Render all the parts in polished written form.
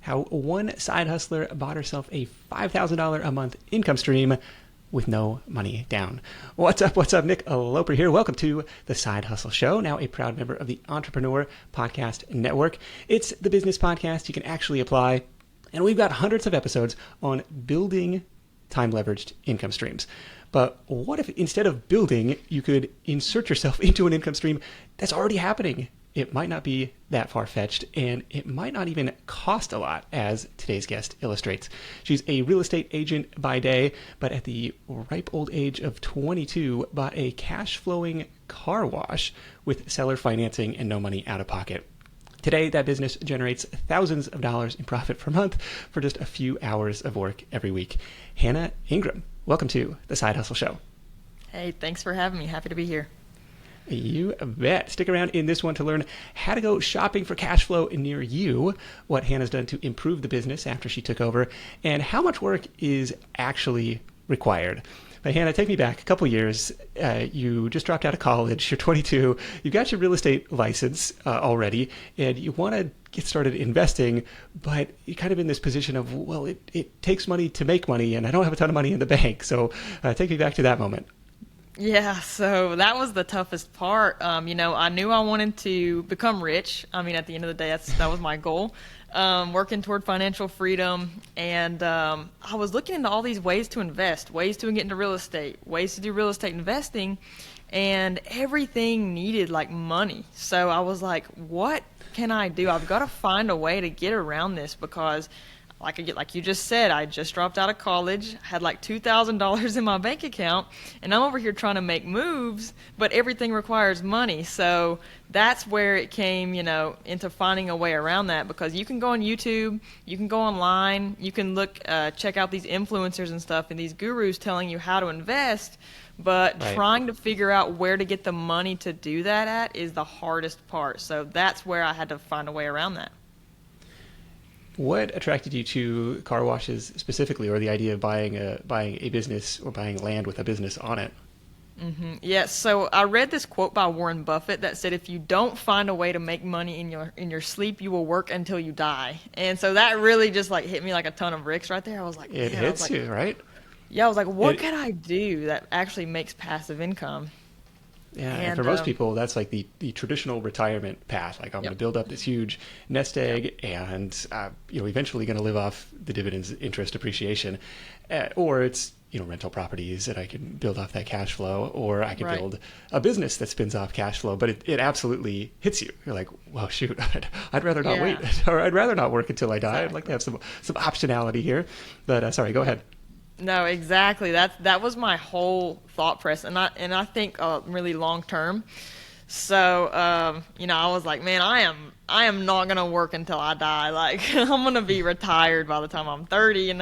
how one side hustler bought herself a $5,000 a month income stream with no money down. What's up? Nick Loper here. Welcome to the Side Hustle Show, now a proud member of the Entrepreneur Podcast Network. It's the business podcast you can actually apply, and we've got hundreds of episodes on building time-leveraged income streams. But what if instead of building, you could insert yourself into an income stream that's already happening? It might not be that far-fetched, and it might not even cost a lot, as today's guest illustrates. She's a real estate agent by day, but at the ripe old age of 22, bought a cash-flowing car wash with seller financing and no money out of pocket. Today, that business generates thousands of dollars in profit per month for just a few hours of work every week. Hannah Ingram, welcome to the Side Hustle Show. Hey, thanks for having me. Happy to be here. You bet. Stick around in this one to learn how to go shopping for cash flow near you, what Hannah's done to improve the business after she took over, and how much work is actually required. But Hannah, take me back a couple years. You just dropped out of college. You're 22. You've got your real estate license already, and you want to get started investing, but you're kind of in this position of, well, it takes money to make money, and I don't have a ton of money in the bank. So take me back to that moment. Yeah, so that was the toughest part. I knew I wanted to become rich. I mean, at the end of the day, that was my goal, working toward financial freedom. And I was looking into all these ways to invest, ways to get into real estate, ways to do real estate investing, and everything needed like money. So I was like, what can I do? I've got to find a way to get around this because like you just said, I just dropped out of college, had like $2,000 in my bank account, and I'm over here trying to make moves, but everything requires money. So that's where it came, into finding a way around that, because you can go on YouTube, you can go online, you can look, check out these influencers and stuff, and these gurus telling you how to invest, but right. Trying to figure out where to get the money to do that at is the hardest part. So that's where I had to find a way around that. What attracted you to car washes specifically, or the idea of buying a business or buying land with a business on it? Mm-hmm. Yeah, so I read this quote by Warren Buffett that said, if you don't find a way to make money in your sleep, you will work until you die. And so that really just like hit me like a ton of bricks right there. I was like, it hits you, right? Yeah, I was like, what can I do that actually makes passive income? Yeah, and for most people, that's like the traditional retirement path. Like, I'm going to build up this huge nest egg, and eventually going to live off the dividends, interest, appreciation, or it's rental properties that I can build off that cash flow, or I can build a business that spins off cash flow. But it absolutely hits you. You're like, well, shoot, I'd rather not wait, or I'd rather not work until I die. Exactly. I'd like to have some optionality here. But sorry, go ahead. No, exactly. That was my whole thought process, and I think really long term. So I was like, man, I am not gonna work until I die. Like, I'm gonna be retired by the time I'm 30.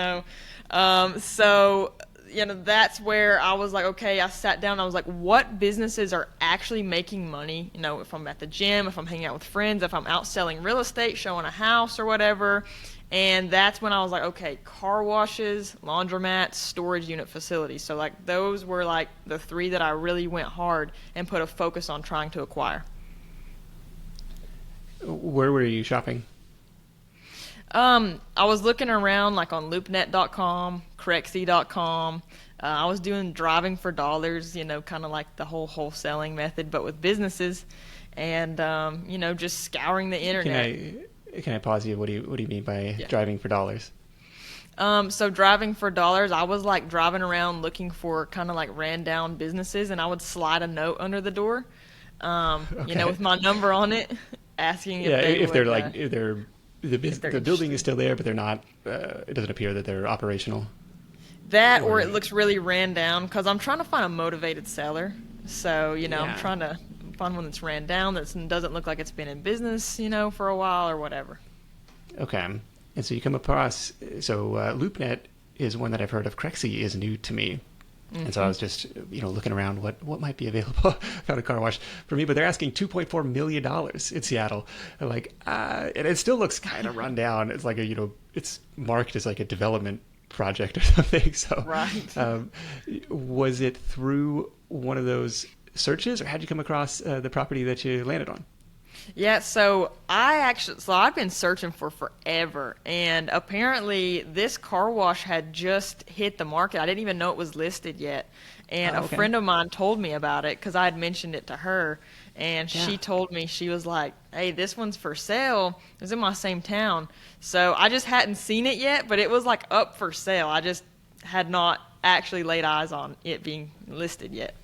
So that's where I was like, okay. I sat down. I was like, what businesses are actually making money? If I'm at the gym, if I'm hanging out with friends, if I'm out selling real estate, showing a house or whatever. And that's when I was like, okay, car washes, laundromats, storage unit facilities. So like those were like the three that I really went hard and put a focus on trying to acquire. Where were you shopping? I was looking around like on loopnet.com, Crexy.com. I was doing driving for dollars, kind of like the whole wholesaling method, but with businesses, and just scouring the internet. Can I pause you? What do you mean by driving for dollars? So driving for dollars, I was like driving around looking for kind of like ran down businesses, and I would slide a note under the door, with my number on it, asking if the building is still there, but they're not. It doesn't appear that they're operational. Or it looks really ran down, because I'm trying to find a motivated seller. So I'm trying to find one that's ran down, that doesn't look like it's been in business, for a while or whatever. Okay. And so you come across, LoopNet is one that I've heard of. Crexy is new to me. Mm-hmm. And so I was just, looking around what might be available. Found a car wash for me, but they're asking $2.4 million in Seattle. I'm like, and it still looks kind of run down. It's like it's marked as like a development project or something. So right. Was it through one of those searches, or how'd you come across the property that you landed on? Yeah, so I've been searching for forever, and apparently this car wash had just hit the market. I didn't even know it was listed yet, and Oh, a okay. friend of mine told me about it because I had mentioned it to her, and Yeah. she told me, she was like, "Hey, this one's for sale." It was in my same town, so I just hadn't seen it yet, but it was like up for sale. I just had not actually laid eyes on it being listed yet.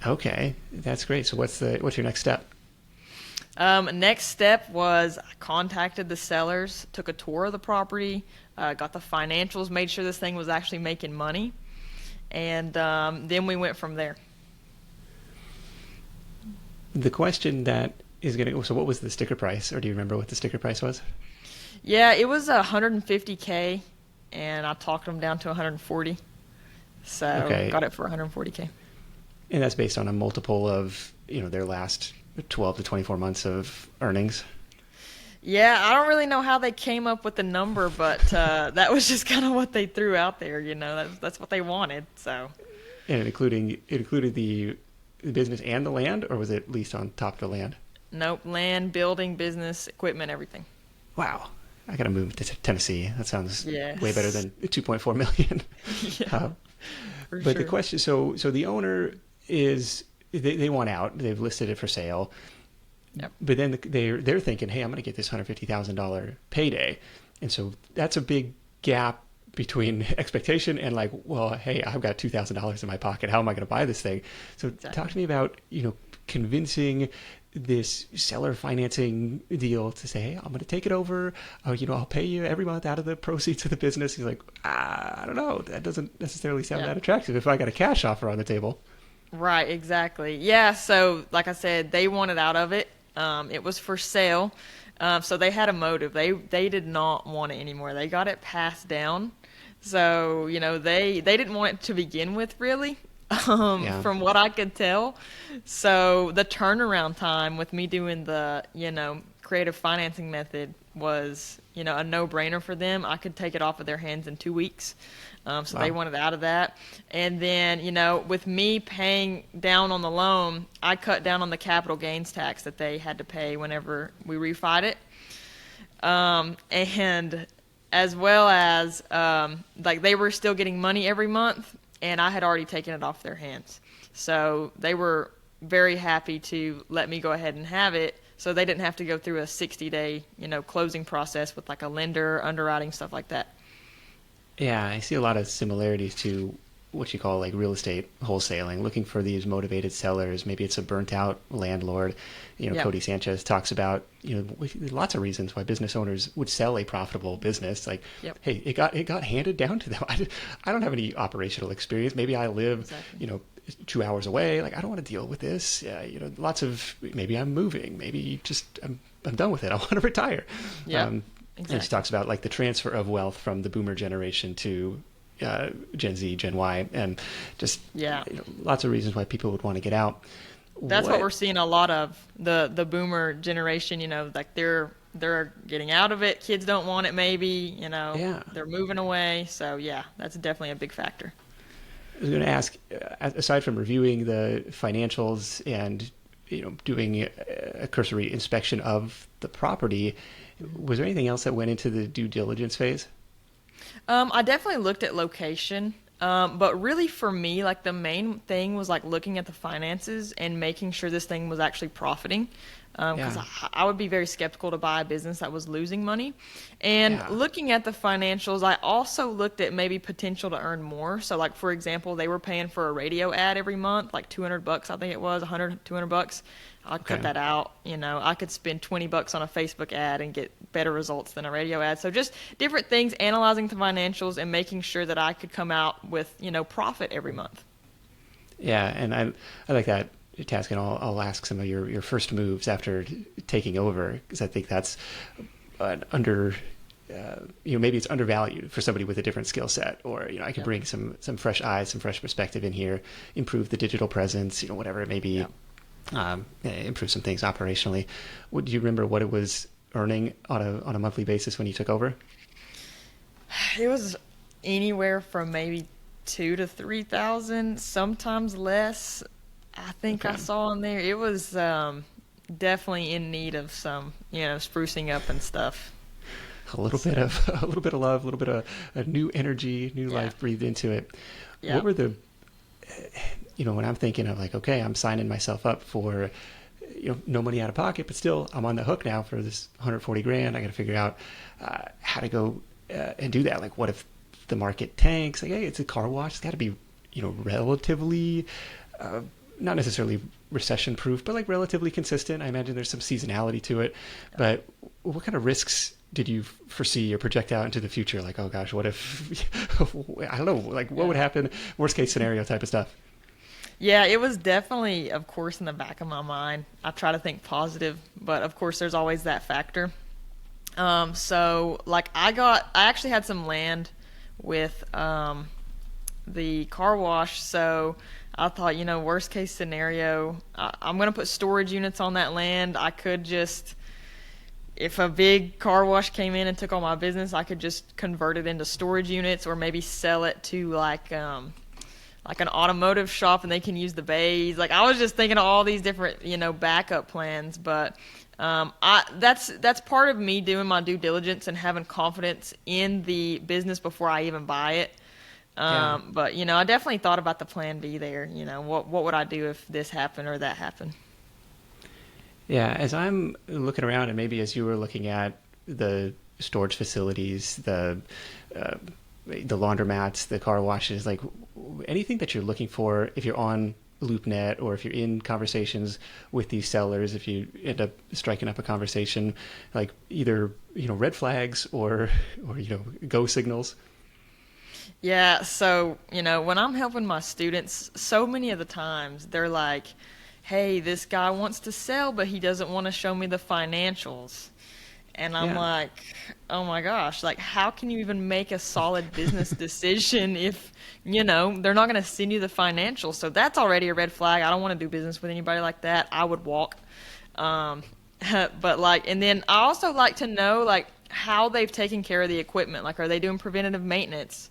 Okay, that's great. So what's your next step? Next step was I contacted the sellers, took a tour of the property, got the financials, made sure this thing was actually making money, and then we went from there. The question that is going to, so what was the sticker price, or do you remember what the sticker price was? Yeah, it was 150K, and I talked them down to 140, so Okay, got it for 140K. and that's based on a multiple of, their last 12 to 24 months of earnings. Yeah, I don't really know how they came up with the number, but that was just kind of what they threw out there. That's what they wanted. So, And it included the business and the land, or was it leased on top of the land? nope, land, building, business, equipment, everything. Wow. I got to move to Tennessee. That sounds way better Yes. than 2.4 million. Yeah, uh, for but the sure. question, so the owner is, they want out. They've listed it for sale. Yep. But then they're thinking, hey, I'm going to get this $150,000 payday, and so that's a big gap between expectation and like, well, hey, I've got $2,000 in my pocket. How am I going to buy this thing? So talk Exactly. to me about convincing this seller financing deal to say, hey, I'm going to take it over. I'll pay you every month out of the proceeds of the business. He's like, I don't know. That doesn't necessarily sound Yeah. that attractive if I got a cash offer on the table. Right, exactly. Yeah, so like I said, they wanted out of it. It was for sale. So they had a motive. They did not want it anymore. They got it passed down. So, they didn't want it to begin with, really, Yeah. from what I could tell. So the turnaround time with me doing the, creative financing method was, a no-brainer for them. I could take it off of their hands in 2 weeks. So they Wow. wanted out of that. And then, with me paying down on the loan, I cut down on the capital gains tax that they had to pay whenever we refied it. And as well as, like, they were still getting money every month, and I had already taken it off their hands. So they were very happy to let me go ahead and have it, so they didn't have to go through a 60-day, closing process with like a lender, underwriting, stuff like that. Yeah, I see a lot of similarities to what you call like real estate wholesaling, looking for these motivated sellers. Maybe it's a burnt out landlord. Yep. Cody Sanchez talks about, lots of reasons why business owners would sell a profitable business. Like, Yep. hey, it got handed down to them. I don't have any operational experience. Maybe I live, Exactly. 2 hours away. Like, I don't want to deal with this. Lots of, maybe I'm moving. Maybe just I'm done with it. I want to retire. Yep. And she Exactly. talks about like the transfer of wealth from the boomer generation to Gen Z, Gen Y, and just Yeah. lots of reasons why people would want to get out. That's what What? we're seeing a lot of, the boomer generation, like they're getting out of it. Kids don't want it, maybe, Yeah, they're moving away. So yeah, that's definitely a big factor. I was going to ask. Aside from reviewing the financials and doing a cursory inspection of the property, was there anything else that went into the due diligence phase? I definitely looked at location, but really for me, like the main thing was like looking at the finances and making sure this thing was actually profiting. Because Yeah, I would be very skeptical to buy a business that was losing money. And yeah, looking at the financials, I also looked at maybe potential to earn more. So, like for example, they were paying for a radio ad every month, like $200, I think it was 100, $200. I'd cut okay. that out. I could spend $20 on a Facebook ad and get better results than a radio ad. So just different things, analyzing the financials and making sure that I could come out with, profit every month. Yeah, and I like that task, and I'll ask some of your first moves after taking over, because I think that's an under maybe it's undervalued for somebody with a different skill set, or I could Yep. bring some fresh eyes, some fresh perspective in here, improve the digital presence, whatever it may be, Yep. improve some things operationally. Do you remember what it was earning on a monthly basis when you took over? It was anywhere from maybe 2 to 3 thousand, sometimes less. I think Okay. I saw in there. It was definitely in need of some, sprucing up and stuff. A little bit of a little bit of love, a little bit of a new energy, new Yeah. life breathed into it. Yeah. What were the, when I'm thinking of like, okay, I'm signing myself up for, no money out of pocket, but still I'm on the hook now for this 140 grand. I got to figure out how to go and do that. Like, what if the market tanks? Like, hey, it's a car wash. It's got to be, relatively, not necessarily recession proof, but like relatively consistent. I imagine there's some seasonality to it. But what kind of risks did you foresee or project out into the future? Like, oh gosh, what if, I don't know, like what would happen? Worst case scenario type of stuff. Yeah, it was definitely, of course, in the back of my mind. I try to think positive, but of course, there's always that factor. So like I actually had some land with the car wash, so I thought, worst case scenario, I'm going to put storage units on that land. I could just, if a big car wash came in and took all my business, I could just convert it into storage units, or maybe sell it to like an automotive shop and they can use the bays. Like, I was just thinking of all these different, backup plans, but that's part of me doing my due diligence and having confidence in the business before I even buy it. Yeah. But I definitely thought about the plan B there. What would I do if this happened or that happened? Yeah, as I'm looking around, and maybe as you were looking at the storage facilities, the laundromats, the car washes, like anything that you're looking for, if you're on LoopNet or if you're in conversations with these sellers, if you end up striking up a conversation, like either red flags or go signals. Yeah, so, when I'm helping my students, so many of the times they're like, hey, this guy wants to sell, but he doesn't want to show me the financials. And I'm Yeah, like, oh my gosh, like, how can you even make a solid business decision if, they're not going to send you the financials? So that's already a red flag. I don't want to do business with anybody like that. I would walk. Um, but like, and then I also like to know, like, how they've taken care of the equipment. Like, are they doing preventative maintenance?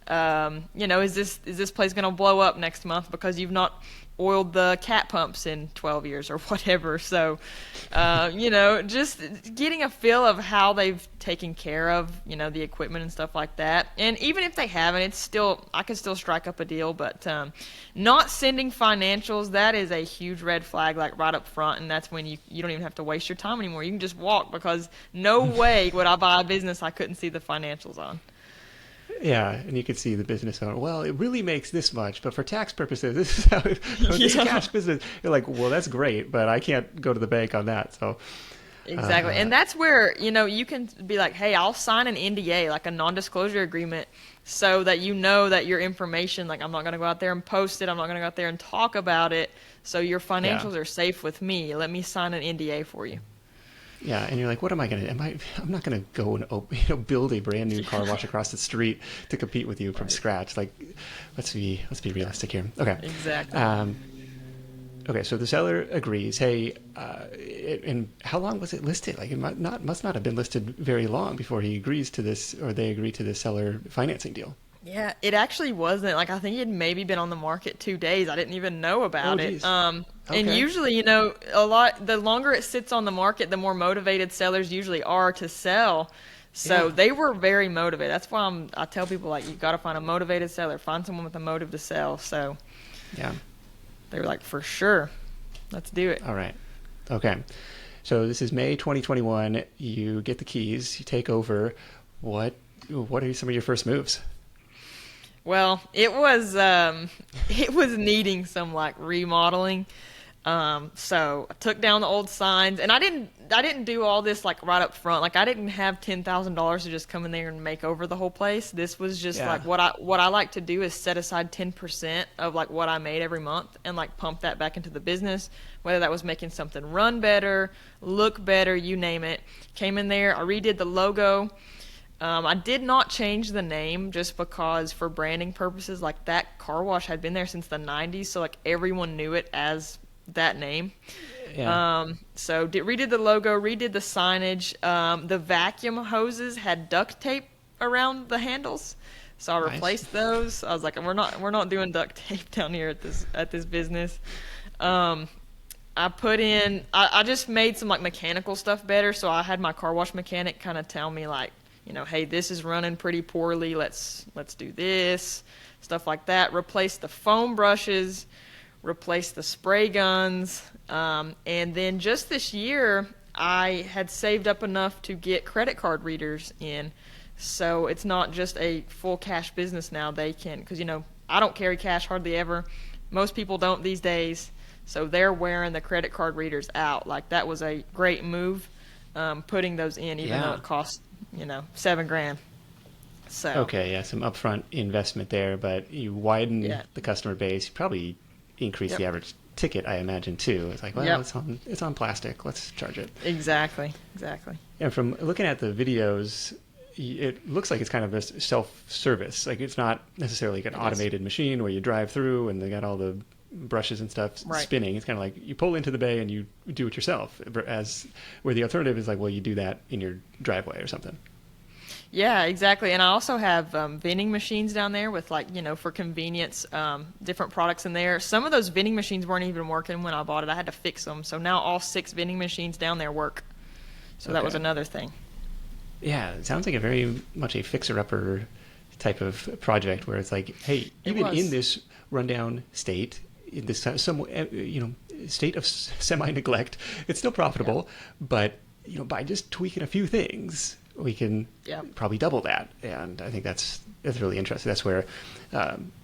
Is this place going to blow up next month because you've not oiled the cat pumps in 12 years or whatever? So, just getting a feel of how they've taken care of, the equipment and stuff like that. And even if they haven't, I could still strike up a deal, but, not sending financials, that is a huge red flag, like right up front. And that's when you don't even have to waste your time anymore. You can just walk, because no way would I buy a business I couldn't see the financials on. yeah, and you could see the business owner. Well, it really makes this much, but for tax purposes, this is how this Yeah. cash business. You're like, well, that's great, but I can't go to the bank on that. So, Exactly. And that's where, you can be like, hey, I'll sign an NDA, like a non-disclosure agreement, so that that your information, like, I'm not going to go out there and post it. I'm not going to go out there and talk about it. So your yeah, financials are safe with me. Let me sign an NDA for you. yeah, and you're like, what am I gonna? I'm not gonna go and build a brand new car wash across the street to compete with you from Right. scratch. Like, let's be realistic here. Okay. Exactly. Okay, so the seller agrees. Hey, and how long was it listed? Like, it must not have been listed very long before he agrees to this, or they agree to this seller financing deal. Yeah, it actually wasn't. Like, I think it had maybe been on the market 2 days. I didn't even know Oh, about it. geez. And Okay. usually, the longer it sits on the market, the more motivated sellers usually are to sell. So Yeah. they were very motivated. That's why I tell people, like, you got to find a motivated seller, find someone with a motive to sell. So Yeah. they were like, for sure, let's do it. All right. Okay. So this is May 2021. You get the keys. You take over. What are some of your first moves? Well, it was needing some like remodeling. So I took down the old signs, and I didn't do all this like right up front. Like, I didn't have $10,000 to just come in there and make over the whole place. This was just Yeah. like what I like to do is set aside 10% of like what I made every month and like pump that back into the business. Whether that was making something run better, look better, you name it. Came in there, I redid the logo. I did not change the name just because, for branding purposes, like, that car wash had been there since the 90s, so like everyone knew it as that name. Yeah. So redid the logo, redid the signage. The vacuum hoses had duct tape around the handles, so I Nice. replaced those. I was like, we're not doing duct tape down here at this business. Um, I put in, I just made some like mechanical stuff better. So I had my car wash mechanic kind of tell me like, hey, this is running pretty poorly. Let's do this, stuff like that. Replace the foam brushes, replace the spray guns. And then just this year, I had saved up enough to get credit card readers in. So it's not just a full cash business now. They can, because, I don't carry cash hardly ever. Most people don't these days. So they're wearing the credit card readers out. Like, that was a great move, putting those in, even though it cost, $7,000. So Okay, yeah, some upfront investment there, but you widen the customer base. You probably increase the average ticket, I imagine, too. It's like, well, it's on plastic. Let's charge it. Exactly. And from looking at the videos, it looks like it's kind of a self-service. Like, it's not necessarily like an automated machine where you drive through and they got all the brushes and stuff spinning. It's kind of like you pull into the bay and you do it yourself, as where the alternative is like, well, you do that in your driveway or something. Yeah, exactly. And I also have vending machines down there with, like, for convenience, different products in there. Some of those vending machines weren't even working when I bought it. I had to fix them. So now all 6 vending machines down there work. So that was another thing. Yeah, it sounds like a very much a fixer-upper type of project where it's like, hey, even in this rundown state, in this state of semi-neglect, it's still profitable. But by just tweaking a few things, we can probably double that. And I think that's really interesting. That's where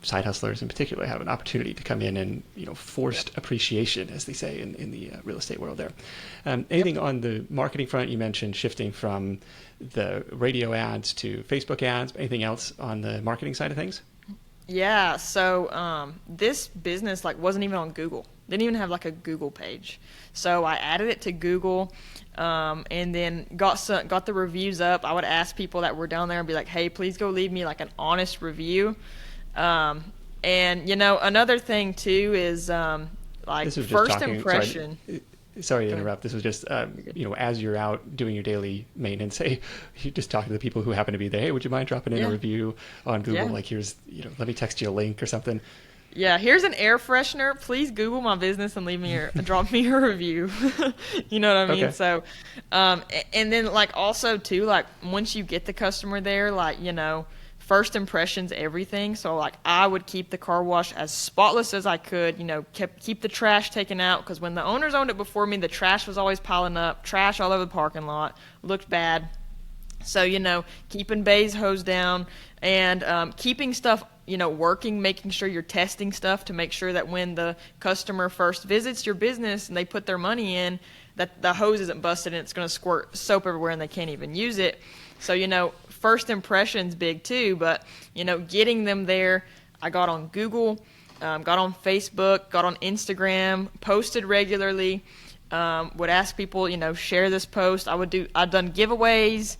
side hustlers in particular have an opportunity to come in and forced appreciation, as they say in the real estate world there. Anything on the marketing front? You mentioned shifting from the radio ads to Facebook ads. Anything else on the marketing side of things? Yeah, so this business wasn't even on Google. Didn't even have a Google page. So I added it to Google, and then got the reviews up. I would ask people that were down there and be like, "Hey, please go leave me an honest review." And another thing too is first impression. Sorry to interrupt. This was just, as you're out doing your daily maintenance, hey, you just talk to the people who happen to be there. Hey, would you mind dropping in a review on Google? Like, here's, let me text you a link or something. Yeah, here's an air freshener. Please Google my business and drop me a review. You know what I mean? Okay. So, and then also too, once you get the customer there, first impressions, everything. So I would keep the car wash as spotless as I could, keep the trash taken out, because when the owners owned it before me, the trash was always piling up, trash all over the parking lot, looked bad. So, keeping bays hosed down and keeping stuff, working, making sure you're testing stuff to make sure that when the customer first visits your business and they put their money in, that the hose isn't busted and it's going to squirt soap everywhere and they can't even use it. So, first impression's big too, but, getting them there, I got on Google, got on Facebook, got on Instagram, posted regularly, would ask people, share this post. I've done giveaways.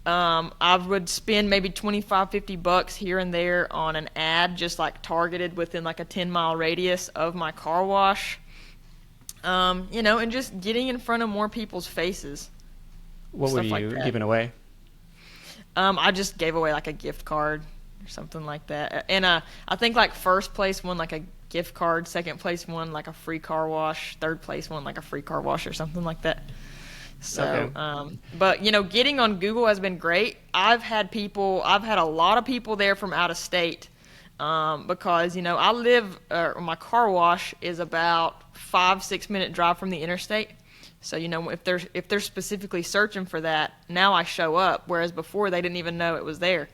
I would spend maybe $25-50 here and there on an ad, just targeted within a 10-mile radius of my car wash. And just getting in front of more people's faces. What were you giving away? I just gave away a gift card or something like that. And I think first place won a gift card, second place won a free car wash, third place won a free car wash or something like that. So, okay. But getting on Google has been great. I've had a lot of people there from out of state, because I live, my car wash is about 5-6 minute drive from the interstate. So if they're specifically searching for that, now I show up. Whereas before they didn't even know it was there.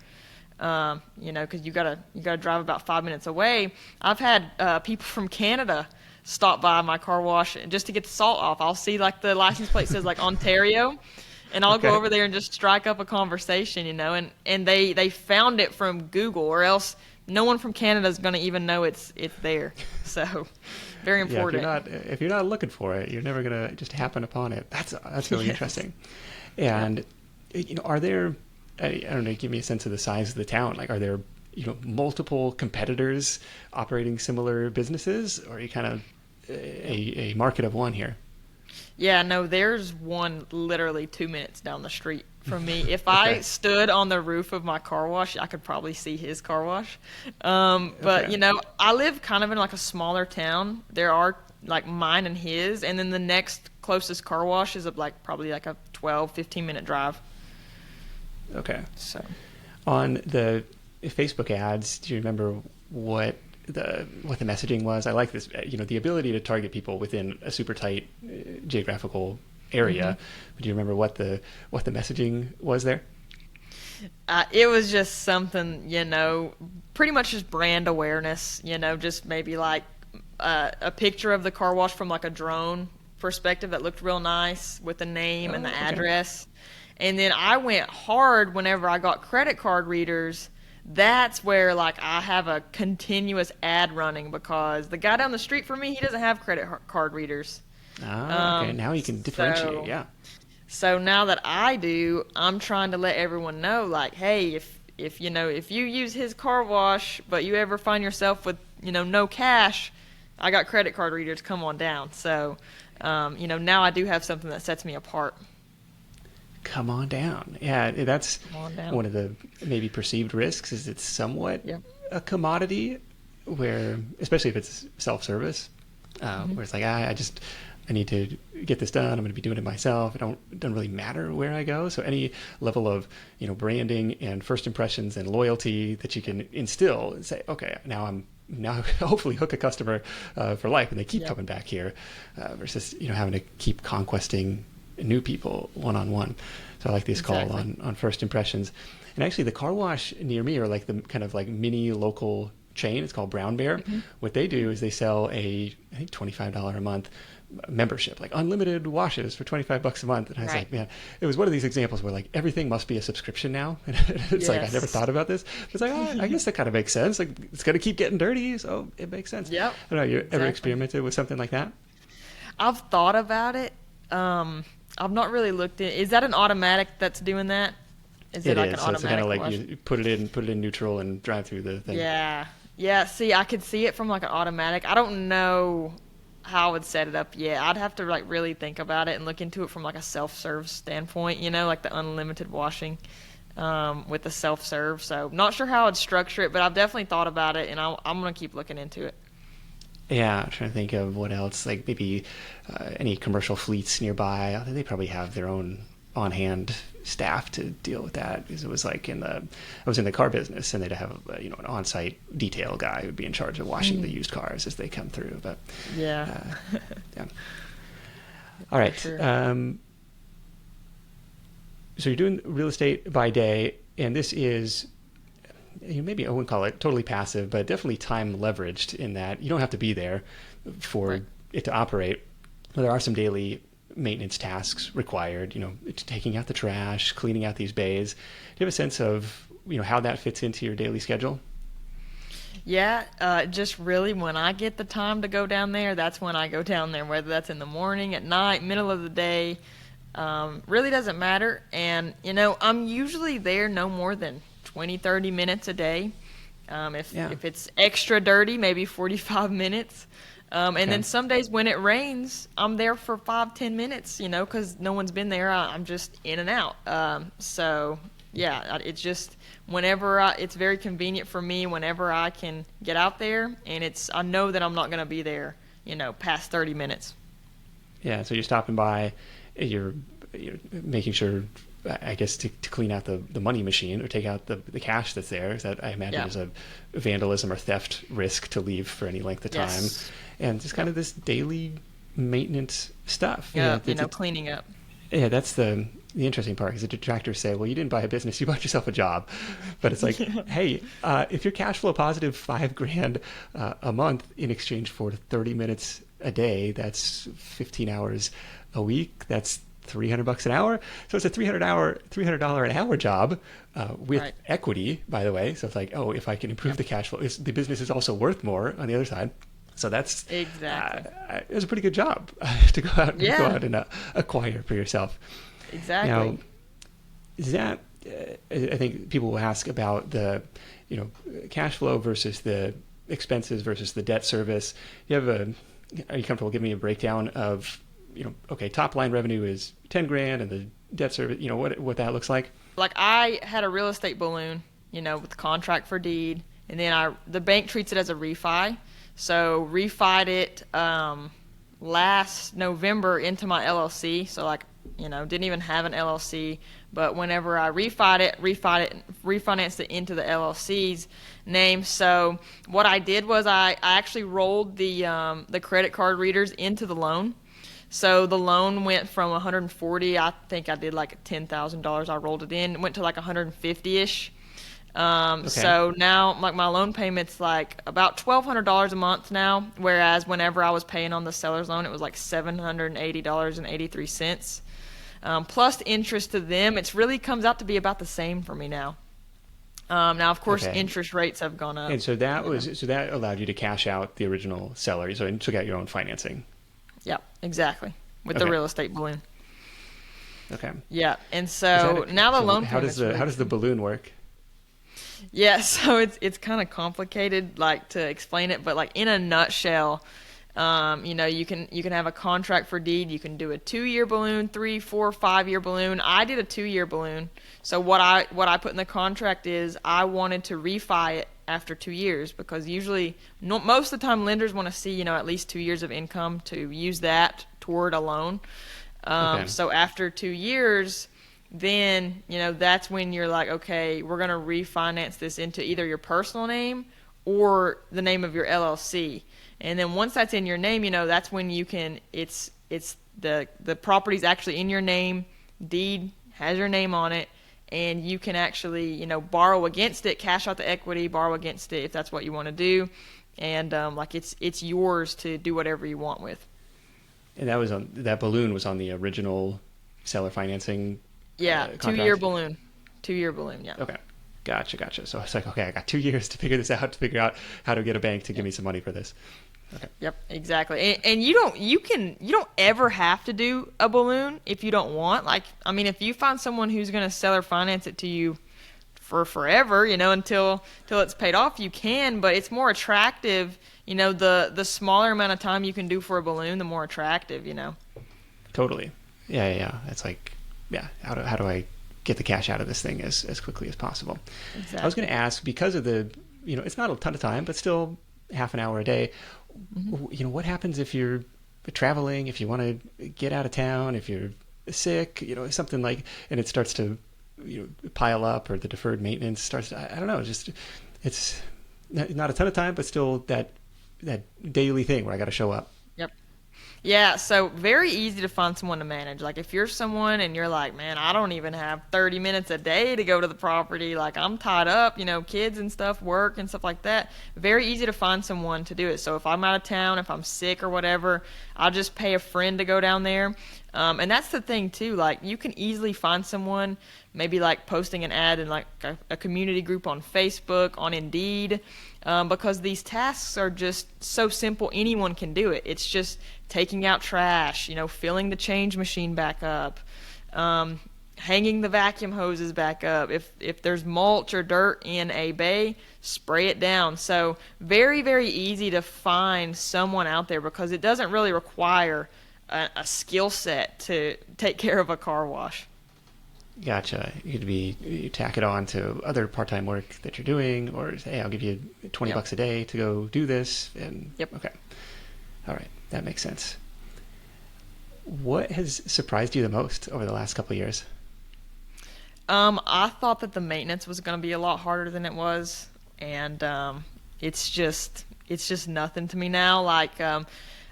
Because you gotta drive about 5 minutes away. I've had people from Canada stop by my car wash just to get the salt off. I'll see the license plate says Ontario, and I'll go over there and just strike up a conversation, and they found it from Google, or else no one from Canada is going to even know it's there. So very important. Yeah, if you're not looking for it, you're never going to just happen upon it. That's really interesting. And are there, I don't know, give me a sense of the size of the town. Are there multiple competitors operating similar businesses, or are you kind of a market of one here? Yeah, no, there's one literally 2 minutes down the street from me. If I stood on the roof of my car wash, I could probably see his car wash. But I live kind of in a smaller town. There are like mine and his, and then the next closest car wash is probably like a 12-15 minute drive. Okay. So On the Facebook ads, do you remember what the messaging was? I like this, the ability to target people within a super tight geographical area. Do you remember what the messaging was there? it was just something, pretty much just brand awareness, just maybe like a picture of the car wash from like a drone perspective that looked real nice with the name and the Okay. address. And then I went hard whenever I got credit card readers. That's where like I have a continuous ad running because the guy down the street from me, he doesn't have card readers. Okay. Now you can differentiate. So Yeah. so now that I do, I'm trying to let everyone know, like, hey, if you use his car wash, but you ever find yourself with no cash, I got credit card readers. Come on down. So, now I do have something that sets me apart. Come on down. Yeah, that's Come on down. one of the maybe perceived risks is it's somewhat Yeah. a commodity where, especially if it's self-service, where it's like, I need to get this done. I'm going to be doing it myself. It doesn't really matter where I go. So any level of, branding and first impressions and loyalty that you can instill and say, okay, now hopefully hook a customer for life and they keep coming back here versus, having to keep conquesting new people one-on-one. So I like this call on first impressions. And actually the car wash near me are like the kind of like mini local chain. It's called Brown Bear. What they do is they sell I think $25 a month membership, like unlimited washes for $25 a month. And I was like, man, it was one of these examples where like everything must be a subscription now. And it's like, I never thought about this. It's like, I guess that kind of makes sense. Like it's going to keep getting dirty. So it makes sense. Yep. I don't know. You ever experimented with something like that? I've thought about it. I've not really looked at. Is that an automatic that's doing that? Is it like an so automatic it's kind of like wash? you put it in neutral and drive through the thing. Yeah. See, I could see it from like an automatic. I don't know how I would set it up yet. I'd have to like really think about it and look into it from like a self-serve standpoint. Like the unlimited washing with the self-serve. So not sure how I'd structure it, but I've definitely thought about it, and I'm gonna keep looking into it. Yeah, I'm trying to think of what else, like maybe any commercial fleets nearby. I think they probably have their own on-hand staff to deal with that, because it was like I was in the car business, and they'd have an on-site detail guy who would be in charge of washing the used cars as they come through. But Yeah. yeah. All right. Sure. So you're doing real estate by day, and this is, maybe I wouldn't call it totally passive, but definitely time leveraged in that you don't have to be there for it to operate. But there are some daily maintenance tasks required, taking out the trash, cleaning out these bays. Do you have a sense of, how that fits into your daily schedule? Yeah, just really when I get the time to go down there, that's when I go down there, whether that's in the morning, at night, middle of the day, really doesn't matter. And, I'm usually there no more than 20-30 minutes a day. If it's extra dirty, maybe 45 minutes. And then some days when it rains, I'm there for 5-10 minutes, because no one's been there. I'm just in and out. So yeah, it's just whenever it's very convenient for me whenever I can get out there, and I know that I'm not going to be there, past 30 minutes. Yeah. So you're stopping by, you're making sure, I guess, to clean out the money machine or take out the cash that's there. That I imagine is a vandalism or theft risk to leave for any length of time. Yes. And just kind of this daily maintenance stuff. Yeah, cleaning up. Yeah, that's the interesting part, because the detractors say, well, you didn't buy a business, you bought yourself a job. But it's like, hey, if you're cash flow positive $5,000 a month in exchange for 30 minutes a day, that's 15 hours a week, that's $300 an hour. So it's a $300 an hour job with equity, by the way. So it's like, if I can improve the cash flow, the business is also worth more on the other side. So that's exactly. It was a pretty good job to go out and acquire for yourself. Exactly. Now, is that? I think people will ask about the, cash flow versus the expenses versus the debt service. Are you comfortable giving me a breakdown of, top line revenue is $10,000 and the debt service, what that looks like? Like I had a real estate balloon, with the contract for deed, and then the bank treats it as a refi. So refied it last November into my LLC. So like, didn't even have an LLC. But whenever I refinanced it into the LLC's name. So what I did was I actually rolled the credit card readers into the loan. So the loan went from 140. I think I did like $10,000. I rolled it in. It went to like 150-ish. Okay. So now like my loan payment's like about $1,200 a month now, whereas whenever I was paying on the seller's loan, it was like $780.83. Plus the interest to them, it really comes out to be about the same for me now. Now, of course, Okay. interest rates have gone up. And so that allowed you to cash out the original seller. So you took out your own financing. Yeah, exactly. With the Okay. real estate balloon. Okay. Yeah, and so now the loan how does payment's how does the balloon work? Yeah, so it's kind of complicated, like to explain it, but like in a nutshell, you can have a contract for deed. You can do a 2-year balloon, 3, 4, 5-year balloon. I did a 2-year balloon. So what I put in the contract is I wanted to refi it after 2 years because usually most of the time lenders want to see at least 2 years of income to use that toward a loan. Okay. So after 2 years, then that's when you're like, okay, we're going to refinance this into either your personal name or the name of your LLC. And then once that's in your name, that's when you can it's the property's actually in your name, deed has your name on it, and you can actually borrow against it, cash out the equity, borrow against it if that's what you want to do, and like it's yours to do whatever you want with. And that balloon was on the original seller financing. Yeah, Contract? 2-year balloon. 2-year balloon, yeah. Okay. Gotcha. So it's like, okay, I got 2 years to figure this out, to figure out how to get a bank to give me some money for this. Okay. Yep, exactly. And you don't ever have to do a balloon if you don't want. Like, I mean, if you find someone who's going to sell or finance it to you for forever, until it's paid off, you can, but it's more attractive, the smaller amount of time you can do for a balloon, the more attractive, Totally. Yeah. It's like, yeah, how do I get the cash out of this thing as quickly as possible? Exactly. I was going to ask, because of the, it's not a ton of time, but still half an hour a day. Mm-hmm. What happens if you're traveling, if you want to get out of town, if you're sick, something like, and it starts to, pile up, or the deferred maintenance starts, I don't know, it's not a ton of time, but still that daily thing where I got to show up. Yep. Yeah, so very easy to find someone to manage. Like if you're someone and you're like, man, I don't even have 30 minutes a day to go to the property. Like I'm tied up, kids and stuff, work and stuff like that. Very easy to find someone to do it. So if I'm out of town, if I'm sick or whatever, I'll just pay a friend to go down there. And that's the thing too, like you can easily find someone, maybe like posting an ad in like a community group on Facebook, on Indeed, because these tasks are just so simple, anyone can do it. It's just taking out trash, filling the change machine back up, hanging the vacuum hoses back up. If there's mulch or dirt in a bay, spray it down. So very, very easy to find someone out there because it doesn't really require a skill set to take care of a car wash. Gotcha. You tack it on to other part-time work that you're doing, or say, hey, I'll give you $20 a day to go do this. And Yep. Okay. All right. That makes sense. What has surprised you the most over the last couple of years? I thought that the maintenance was going to be a lot harder than it was, and it's just nothing to me now. Like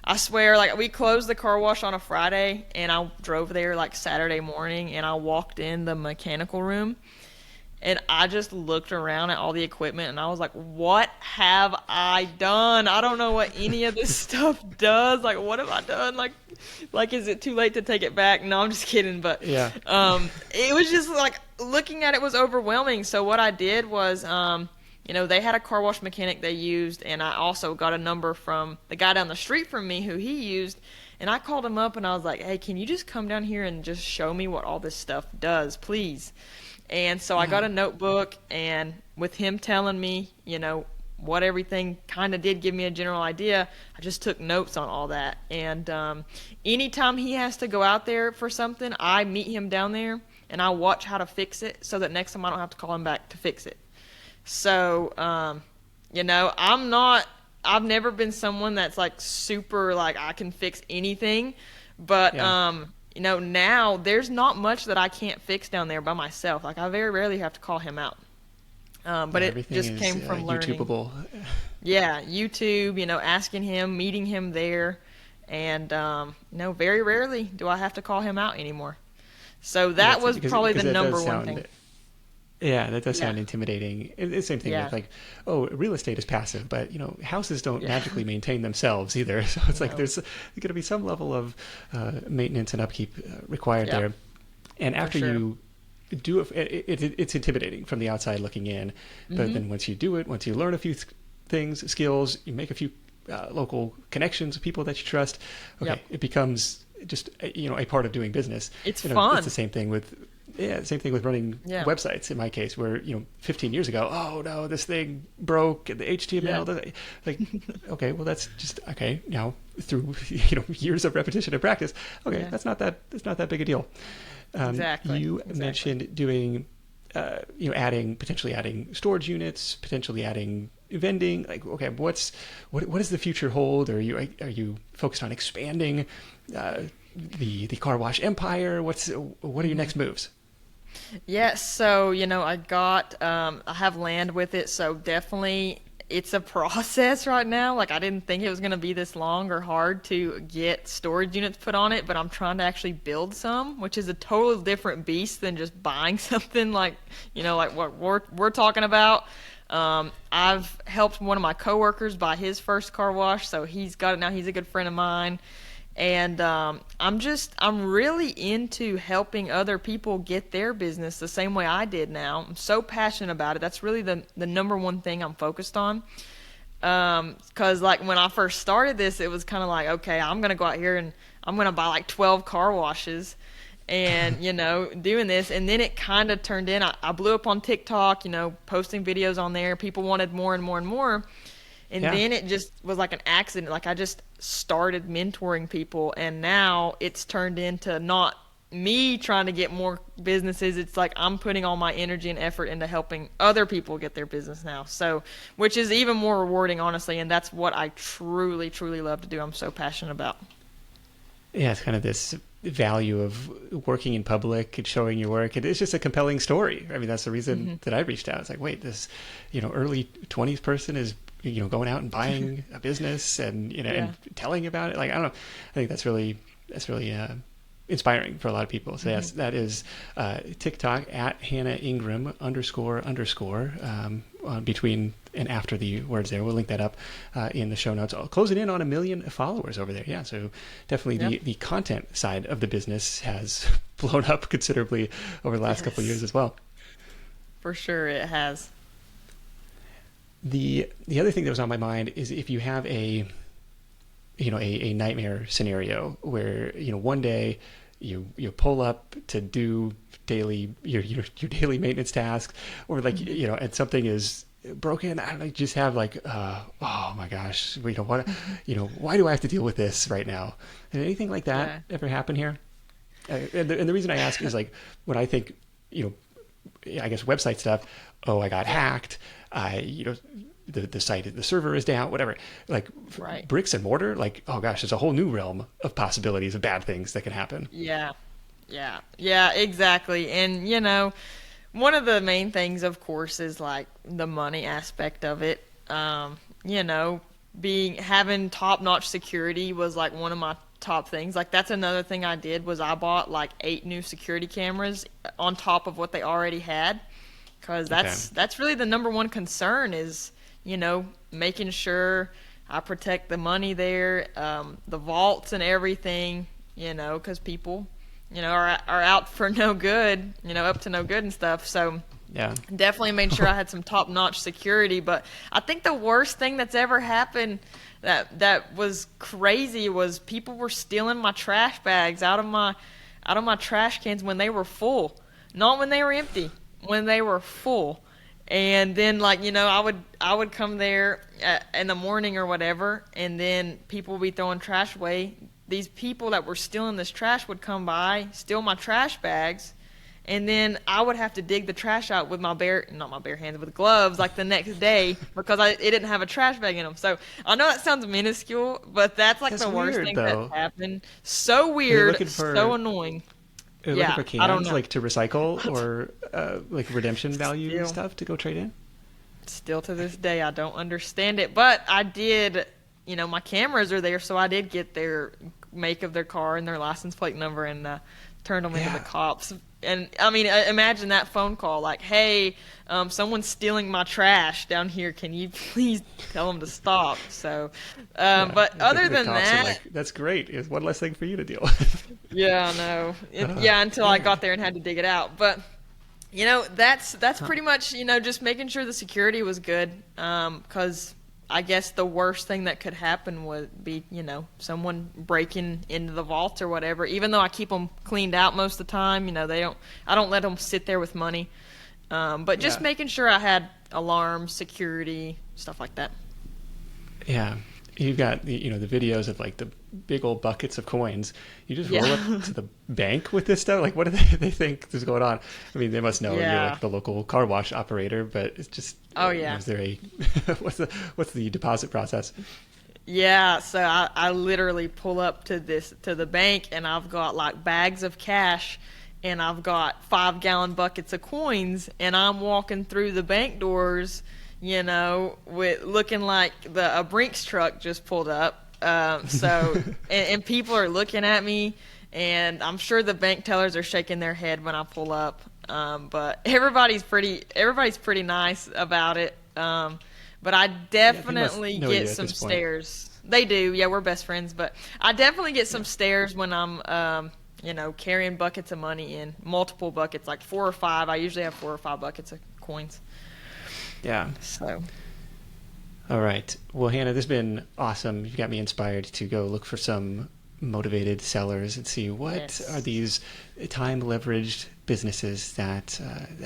I swear, like we closed the car wash on a Friday, and I drove there like Saturday morning, and I walked in the mechanical room, and I just looked around at all the equipment, and I was like, what have I done? I don't know what any of this stuff does. Like, what have I done? Like, is it too late to take it back? No, I'm just kidding. But Yeah. it was just like looking at it was overwhelming. So what I did was, they had a car wash mechanic they used, and I also got a number from the guy down the street from me who he used, and I called him up and I was like, hey, can you just come down here and just show me what all this stuff does, please? And so I got a notebook, and with him telling me, what everything kind of did give me a general idea, I just took notes on all that. And anytime he has to go out there for something, I meet him down there, and I watch how to fix it so that next time I don't have to call him back to fix it. So, I'm not I've never been someone that's like super like I can fix anything, but Yeah. you know, now there's not much that I can't fix down there by myself. Like I very rarely have to call him out. But Yeah, it everything just is came from learning. YouTubeable. Yeah, YouTube, you know, asking him, meeting him there, and no, very rarely do I have to call him out anymore. So Yeah, that was probably because the that does number one sound thing. yeah, that does Yeah, sound intimidating. It's the same thing with yeah, like, oh, real estate is passive, but houses don't yeah. magically maintain themselves either. So it's like No. there's going to be some level of maintenance and upkeep required Yep, there. And for after sure. you do it's intimidating from the outside looking in. But Hmm. then once you do it, once you learn a few things, skills, you make a few local connections, people that you trust. Okay, Yep. it becomes just a part of doing business. It's It's the fun. same thing with same thing with running Yeah, websites in my case, where 15 years ago, oh no, this thing broke and the yeah, HTML like, okay, well that's just okay now through years of repetition and practice. Okay, yeah. that's not that big a deal. Exactly, You exactly. mentioned doing, potentially adding storage units, potentially adding vending. Like, okay, what does the future hold? Are you focused on expanding the car wash empire? What are your Hmm. next moves? Yes, so you know, I have land with it, so definitely it's a process right now. Like I didn't think it was going to be this long or hard to get storage units put on it, but I'm trying to actually build some, which is a totally different beast than just buying something like, you know, like what we're talking about. I've helped one of my coworkers buy his first car wash, so he's got it now. He's a good friend of mine. And I'm really into helping other people get their business the same way I did now. I'm so passionate about it. That's really the number one thing I'm focused on. Cause like when I first started this, it was kind of like, okay, I'm gonna go out here and I'm gonna buy like 12 car washes, and you know, doing this, and then it kind of turned in. I blew up on TikTok, you know, posting videos on there. People wanted more and more and more, and Yeah. then it just was like an accident. Like I just started mentoring people, and now it's turned into not me trying to get more businesses. It's like I'm putting all my energy and effort into helping other people get their business now. So, which is even more rewarding, honestly. And that's what I truly, truly love to do. I'm so passionate about. Yeah, it's kind of this value of working in public and showing your work. It's just a compelling story. I mean, that's the reason Hmm. that I reached out. It's like, wait, this, early 20s person is, going out and buying a business and, Yeah. and telling about it. Like, I don't know. I think that's really inspiring for a lot of people. So Hmm. yes, that is TikTok at Hannah Ingram __ between and after the words there. We'll link that up in the show notes. Closing in on 1 million followers over there. Yeah, so definitely Yeah. the content side of the business has blown up considerably over the last couple of years Yes. as well. For sure, it has. The other thing that was on my mind is if you have a nightmare scenario where one day you pull up to do your daily maintenance tasks, or like Hmm. and something is broken. I don't know, you just have like oh my gosh, what, why do I have to deal with this right now? Did anything like that Yeah. ever happen here? And the reason I ask is like when I think you know I guess website stuff. Oh, I got Yeah. hacked. The site, the server is down. Whatever. Like Right. bricks and mortar. Like, oh gosh, there's a whole new realm of possibilities of bad things that can happen. Yeah. Yeah. Yeah. Exactly. And you know, one of the main things, of course, is like the money aspect of it. You know, being having top-notch security was like one of my top things. Like that's another thing I did was I bought like 8 new security cameras on top of what they already had, because Okay. that's really the number one concern is, you know, making sure I protect the money there, the vaults and everything, you know, because people, you know, are out for no good, you know, up to no good and stuff. So Yeah. definitely made sure I had some top notch security. But I think the worst thing that's ever happened that was crazy was people were stealing my trash bags out of my trash cans when they were full, not when they were empty, when they were full. And then like, you know, I would come there in the morning or whatever, and then people would be throwing trash away. These people that were stealing this trash would come by, steal my trash bags, and then I would have to dig the trash out with not my bare hands, with gloves, like the next day because it didn't have a trash bag in them. So I know that sounds minuscule, but that's like That's the worst weird, thing though. that happened. So Are they weird, so annoying. looking Yeah, for I don't cans, know. like to recycle or like redemption value Still. stuff to go trade in? Still to this day, I don't understand it. But I did, my cameras are there, so I did get their make of their car and their license plate number and turned them into the cops. And I mean, imagine that phone call like, "Hey, someone's stealing my trash down here. Can you please tell them to stop?" So, but other the than cops are that, like, that's great. It's one less thing for you to deal with. yeah, no, until I got there and had to dig it out. But that's pretty much just making sure the security was good. Because I guess the worst thing that could happen would be someone breaking into the vault or whatever. Even though I keep them cleaned out most of the time, I don't let them sit there with money. But just making sure I had alarms, security, stuff like that. Yeah. You've got the videos of like the big old buckets of coins. You just roll up to the bank with this stuff. Like, what do they think is going on? I mean, they must know you're like the local car wash operator, but it's just is there a what's the deposit process? Yeah, so I literally pull up to the bank, and I've got like bags of cash, and I've got 5-gallon buckets of coins, and I'm walking through the bank doors, with looking like a Brinks truck just pulled up. And people are looking at me, and I'm sure the bank tellers are shaking their head when I pull up. But everybody's pretty nice about it. But I definitely get some stares. They do, yeah. We're best friends, but I definitely get some stares when I'm, carrying buckets of money in multiple buckets, like 4 or 5. I usually have 4 or 5 buckets of coins. Yeah. So. All right. Well, Hannah, this has been awesome. You've got me inspired to go look for some motivated sellers and see what are these time leveraged businesses that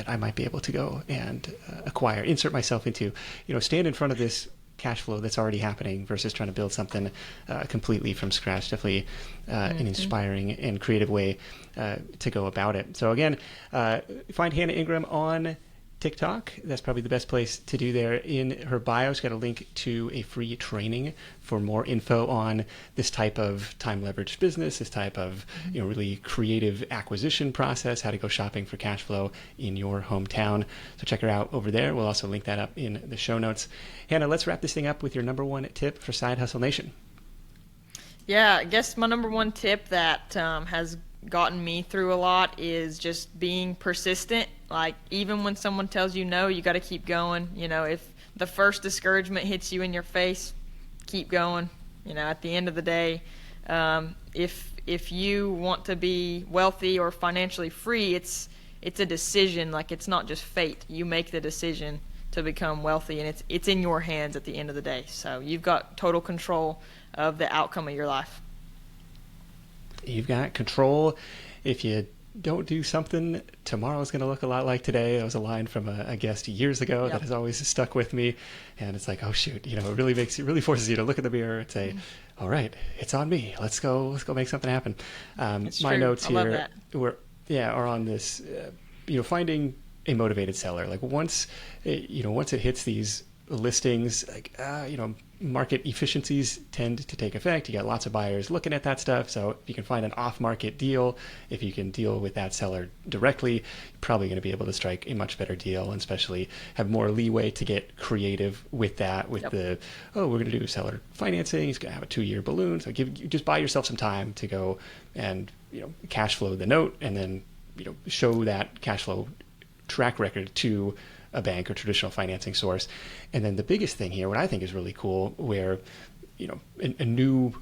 I might be able to go and acquire, insert myself into, stand in front of this cash flow that's already happening versus trying to build something completely from scratch. Definitely an inspiring and creative way to go about it. So again, find Hannah Ingram on TikTok. That's probably the best place to do there. In her bio, she's got a link to a free training for more info on this type of time leveraged business, this type of really creative acquisition process, how to go shopping for cash flow in your hometown. So check her out over there. We'll also link that up in the show notes. Hannah, let's wrap this thing up with your number one tip for Side Hustle Nation. Yeah, I guess my number one tip that has gotten me through a lot is just being persistent. Like, even when someone tells you no, you got to keep going. If the first discouragement hits you in your face, keep going. At the end of the day, if you want to be wealthy or financially free, it's a decision. Like, it's not just fate. You make the decision to become wealthy, and it's in your hands at the end of the day. So you've got total control of the outcome of your life. You've got control. If you don't do something, tomorrow's going to look a lot like today. That was a line from a guest years ago that has always stuck with me. And it's like, oh shoot, it really forces you to look in the mirror and say, all right, it's on me. Let's go make something happen. My notes here are on this, finding a motivated seller. Like once it hits these listings, market efficiencies tend to take effect. You got lots of buyers looking at that stuff. So if you can find an off-market deal, if you can deal with that seller directly, you're probably going to be able to strike a much better deal, and especially have more leeway to get creative with that. We're going to do seller financing. He's going to have a 2-year balloon. So just buy yourself some time to go and cash flow the note, and then show that cash flow track record to a bank or traditional financing source. And then the biggest thing here, what I think is really cool, where a new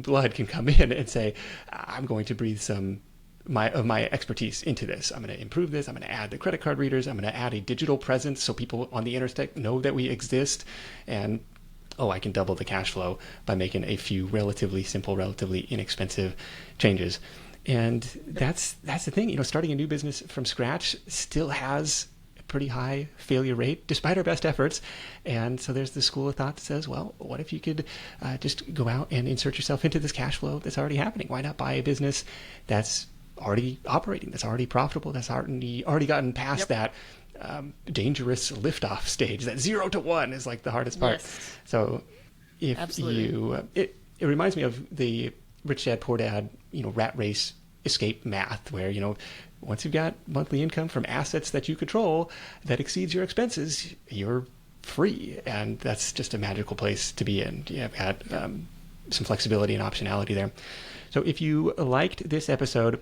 blood can come in and say, I'm going to breathe some of my expertise into this. I'm going to improve this. I'm going to add the credit card readers. I'm going to add a digital presence so people on the interstate know that we exist. And I can double the cash flow by making a few relatively simple, relatively inexpensive changes. And that's the thing. Starting a new business from scratch still has pretty high failure rate despite our best efforts. And so there's the school of thought that says, well, what if you could just go out and insert yourself into this cash flow that's already happening? Why not buy a business that's already operating, that's already profitable, that's already gotten past that dangerous liftoff stage. That 0 to 1 is like the hardest part. Yes. So if Absolutely. you, it reminds me of the Rich Dad Poor Dad, rat race escape math, where, once you've got monthly income from assets that you control that exceeds your expenses, you're free. And that's just a magical place to be in. You've got some flexibility and optionality there. So if you liked this episode,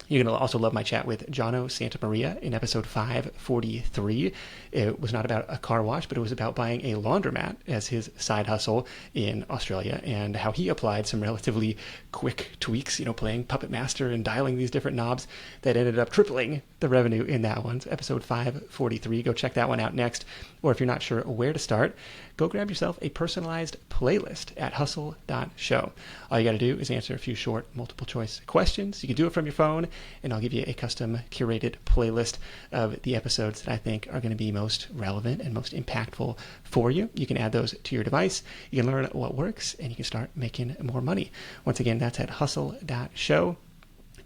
you're going to also love my chat with Jono Santamaria in episode 543. It was not about a car wash, but it was about buying a laundromat as his side hustle in Australia, and how he applied some relatively quick tweaks, playing Puppet Master and dialing these different knobs that ended up tripling the revenue in that one. So episode 543. Go check that one out next. Or if you're not sure where to start, go grab yourself a personalized playlist at hustle.show. All you got to do is answer a few short multiple choice questions. You can do it from your phone, and I'll give you a custom curated playlist of the episodes that I think are going to be most relevant and most impactful for you. You can add those to your device. You can learn what works, and you can start making more money. Once again, that's at hustle.show.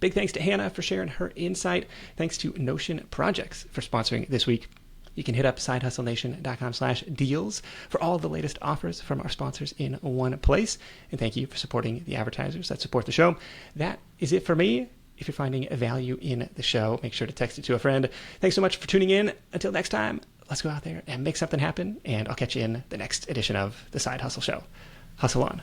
Big thanks to Hannah for sharing her insight. Thanks to Notion Projects for sponsoring this week. You can hit up sidehustlenation.com/deals for all the latest offers from our sponsors in one place. And thank you for supporting the advertisers that support the show. That is it for me. If you're finding value in the show, make sure to text it to a friend. Thanks so much for tuning in. Until next time, let's go out there and make something happen. And I'll catch you in the next edition of The Side Hustle Show. Hustle on.